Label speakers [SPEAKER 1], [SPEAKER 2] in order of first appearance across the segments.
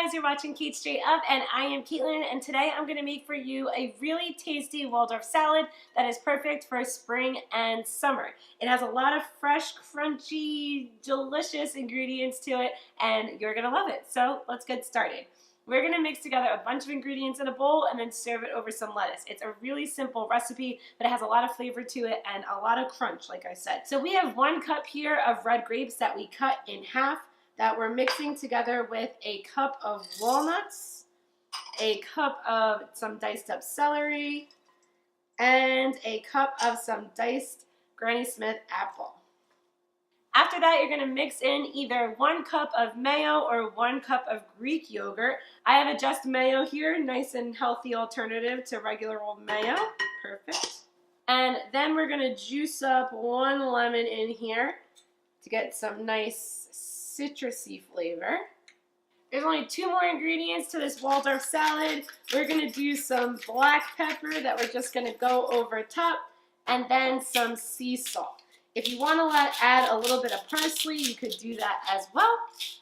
[SPEAKER 1] guys, you're watching Cait Straight Up, and I am Caitlin, and today I'm going to make for you a really tasty Waldorf salad that is perfect for spring and summer. It has a lot of fresh, crunchy, delicious ingredients to it, and you're going to love it. So let's get started. We're going to mix together a bunch of ingredients in a bowl and then serve it over some lettuce. It's a really simple recipe, but it has a lot of flavor to it and a lot of crunch, like I said. So we have 1 cup here of red grapes that we cut in half, that we're mixing together with a cup of walnuts, a cup of some diced up celery, and a cup of some diced Granny Smith apple. After that, you're going to mix in either 1 cup of mayo or 1 cup of Greek yogurt. I have a Just Mayo here, nice and healthy alternative to regular old mayo. Perfect. And then we're going to juice up 1 lemon in here to get some nice citrusy flavor. There's only 2 more ingredients to this Waldorf salad. We're going to do some black pepper that we're just going to go over top, and then some sea salt. If you want to add a little bit of parsley, you could do that as well.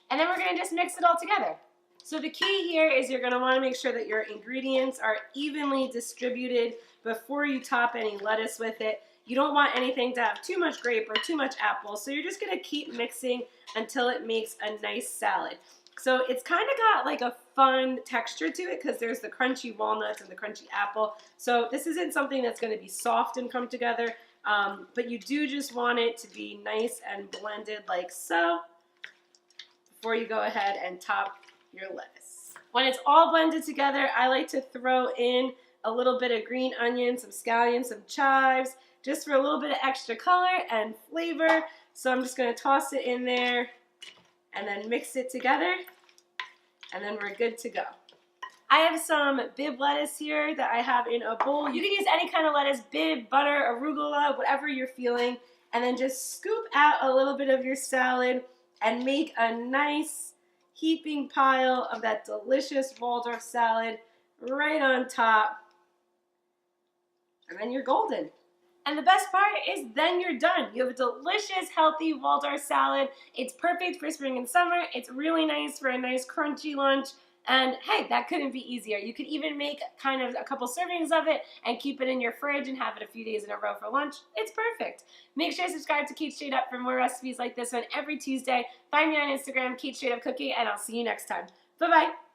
[SPEAKER 1] And then we're going to just mix it all together. So the key here is you're going to want to make sure that your ingredients are evenly distributed before you top any lettuce with it. You don't want anything to have too much grape or too much apple, so you're just going to keep mixing until it makes a nice salad. So it's kind of got like a fun texture to it because there's the crunchy walnuts and the crunchy apple. So this isn't something that's going to be soft and come together, but you do just want it to be nice and blended like so before you go ahead and top your lettuce. When it's all blended together, I like to throw in a little bit of green onion, some scallions, some chives, just for a little bit of extra color and flavor. So I'm just going to toss it in there and then mix it together, and then we're good to go. I have some Bib lettuce here that I have in a bowl. You can use any kind of lettuce, Bib, butter, arugula, whatever you're feeling, and then just scoop out a little bit of your salad and make a nice heaping pile of that delicious Waldorf salad right on top, and then you're golden. And the best part is then you're done. You have a delicious, healthy Waldorf salad. It's perfect for spring and summer. It's really nice for a nice crunchy lunch. And hey, that couldn't be easier. You could even make kind of a couple servings of it and keep it in your fridge and have it a few days in a row for lunch. It's perfect. Make sure to subscribe to Cait Straight Up for more recipes like this one every Tuesday. Find me on Instagram, Cait Straight Up Cooking, and I'll see you next time. Bye-bye.